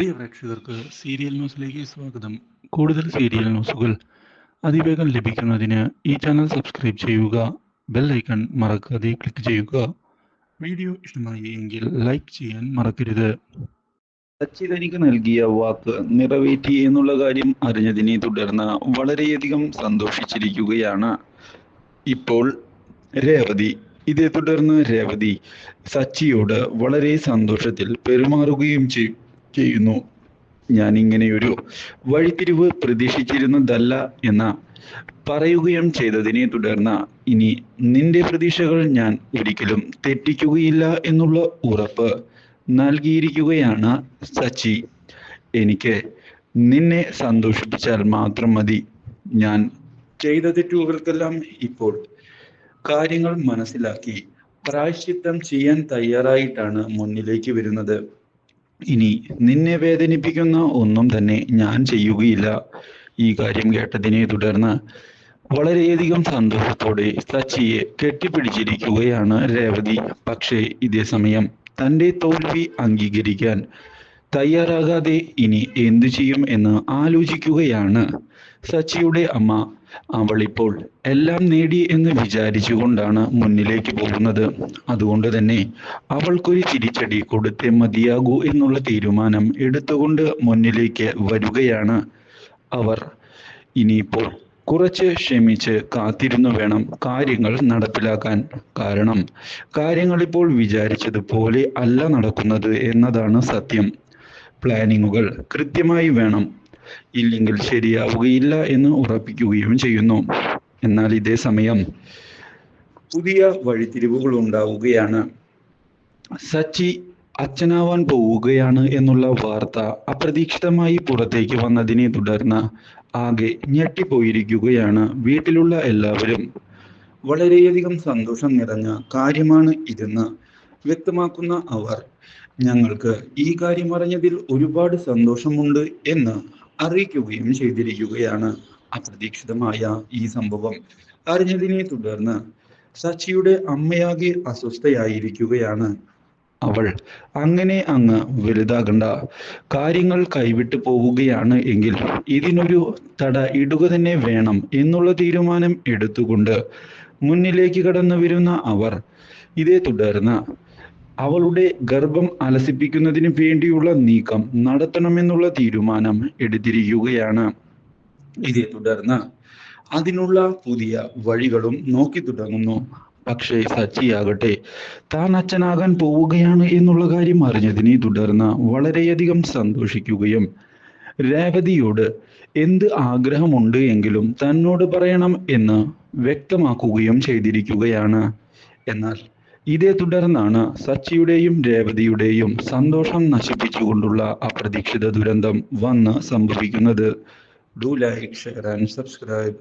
പ്രിയ പ്രേക്ഷകർക്ക് സീരിയൽ ന്യൂസിലേക്ക് സ്വാഗതം. കൂടുതൽ സീരിയൽ ന്യൂസുകൾ അതിവേഗം ലഭിക്കുന്നതിന് ഈ ചാനൽ സബ്സ്ക്രൈബ് ചെയ്യുക. ബെൽ ഐക്കൺ മറക്കാതെ ക്ലിക്ക് ചെയ്യുക. വീഡിയോ ഇഷ്ടമായി എങ്കിൽ ലൈക്ക് ചെയ്യാൻ മറക്കരുത്. സച്ചി തനിക്ക് നൽകിയ വാക്ക് നിറവേറ്റി എന്നുള്ള കാര്യം അറിഞ്ഞതിനെ തുടർന്ന് വളരെയധികം സന്തോഷിച്ചിരിക്കുകയാണ് ഇപ്പോൾ രേവതി. ഇതേ തുടർന്ന് രേവതി സച്ചിയോട് വളരെ സന്തോഷത്തിൽ പെരുമാറുകയും ചെയ്യുന്നു. ഞാൻ ഇങ്ങനെയൊരു വഴിത്തിരിവ് പ്രതീക്ഷിച്ചിരുന്നതല്ല എന്ന് പറയുകയും ചെയ്തതിനെ തുടർന്ന് ഇനി നിന്റെ പ്രതീക്ഷകൾ ഞാൻ ഒരിക്കലും തെറ്റിക്കുകയില്ല എന്നുള്ള ഉറപ്പ് നൽകിയിരിക്കുകയാണ് സച്ചി. എനിക്ക് നിന്നെ സന്തോഷിപ്പിച്ചാൽ മാത്രം മതി. ഞാൻ ചെയ്ത തെറ്റുകൾക്കെല്ലാം ഇപ്പോൾ കാര്യങ്ങൾ മനസ്സിലാക്കി പ്രായശ്ചിത്തം ചെയ്യാൻ തയ്യാറായിട്ടാണ് മുന്നിലേക്ക് വരുന്നത്. ഇനി നിന്നെ വേദനിപ്പിക്കുന്ന ഒന്നും തന്നെ ഞാൻ ചെയ്യുകയില്ല. ഈ കാര്യം കേട്ടതിനെ തുടർന്ന് വളരെയധികം സന്തോഷത്തോടെ സച്ചിയെ കെട്ടിപ്പിടിച്ചിരിക്കുകയാണ് രേവതി. പക്ഷേ ഇതേ സമയം തൻ്റെ തോൽവി അംഗീകരിക്കാൻ തയ്യാറാകാതെ ഇനി എന്തു ചെയ്യും എന്ന് ആലോചിക്കുകയാണ് സച്ചിയുടെ അമ്മ. അവൾ ഇപ്പോൾ എല്ലാം നേടി എന്ന് വിചാരിച്ചുകൊണ്ടാണ് മുന്നിലേക്ക് പോകുന്നത്. അതുകൊണ്ട് തന്നെ അവൾക്കൊരു തിരിച്ചടി കൊടുത്തേ മതിയാകൂ എന്നുള്ള തീരുമാനം എടുത്തുകൊണ്ട് മുന്നിലേക്ക് വരികയാണ് അവർ. ഇനിയിപ്പോൾ കുറച്ച് ക്ഷമിച്ച് കാത്തിരുന്നു വേണം കാര്യങ്ങൾ നടപ്പിലാക്കാൻ. കാരണം കാര്യങ്ങൾ ഇപ്പോൾ വിചാരിച്ചതുപോലെ അല്ല നടക്കുന്നത് എന്നതാണ് സത്യം. പ്ലാനിങ്ങുകൾ കൃത്യമായി വേണം, ഇല്ലെങ്കിൽ ശരിയാവുകയില്ല എന്ന് ഉറപ്പിക്കുകയും ചെയ്യുന്നു. എന്നാൽ ഇതേ സമയം പുതിയ വഴിത്തിരിവുകൾ ഉണ്ടാവുകയാണ്. സച്ചി അച്ഛനാവാൻ പോവുകയാണ് എന്നുള്ള വാർത്ത അപ്രതീക്ഷിതമായി പുറത്തേക്ക് വന്നതിനെ തുടർന്ന് ആകെ ഞെട്ടിപ്പോയിരിക്കുകയാണ് വീട്ടിലുള്ള എല്ലാവരും. വളരെയധികം സന്തോഷം നിറഞ്ഞ കാര്യമാണ് ഇതെന്ന് വ്യക്തമാക്കുന്ന അവർ ഞങ്ങൾക്ക് ഈ കാര്യം അറിഞ്ഞതിൽ ഒരുപാട് സന്തോഷമുണ്ട് എന്ന് അറിയിക്കുകയും ചെയ്തിരിക്കുകയാണ്. അപ്രതീക്ഷിതമായ ഈ സംഭവം അറിഞ്ഞതിനെ തുടർന്ന് സച്ചിയുടെ അമ്മയാകെ അസ്വസ്ഥയായിരിക്കുകയാണ്. അവൾ അങ്ങനെ അങ്ങ് വലുതാകണ്ട, കാര്യങ്ങൾ കൈവിട്ടു പോവുകയാണ് എങ്കിൽ ഇതിനൊരു തട ഇടുക തന്നെ വേണം എന്നുള്ള തീരുമാനം എടുത്തുകൊണ്ട് മുന്നിലേക്ക് കടന്നു വരുന്ന അവർ ഇതേ തുടർന്ന് അവളുടെ ഗർഭം അലസിപ്പിക്കുന്നതിന് വേണ്ടിയുള്ള നീക്കം നടത്തണമെന്നുള്ള തീരുമാനം എടുത്തിരിക്കുകയാണ്. ഇതേ തുടർന്ന് അതിനുള്ള പുതിയ വഴികളും നോക്കി തുടങ്ങുന്നു. പക്ഷേ സച്ചിയാകട്ടെ താൻ അച്ഛനാകാൻ പോവുകയാണ് എന്നുള്ള കാര്യം അറിഞ്ഞതിനെ തുടർന്ന് വളരെയധികം സന്തോഷിക്കുകയും രേവതിയോട് എന്ത് ആഗ്രഹമുണ്ട് എങ്കിലും തന്നോട് പറയണം എന്ന് വ്യക്തമാക്കുകയും ചെയ്തിരിക്കുകയാണ്. എന്നാൽ ഇതേ തുടർന്നാണ് സച്ചിയുടെയും രേവതിയുടെയും സന്തോഷം നശിപ്പിച്ചുകൊണ്ടുള്ള അപ്രതീക്ഷിത ദുരന്തം വന്ന് സംഭവിക്കുന്നത്. Do like, share and subscribe.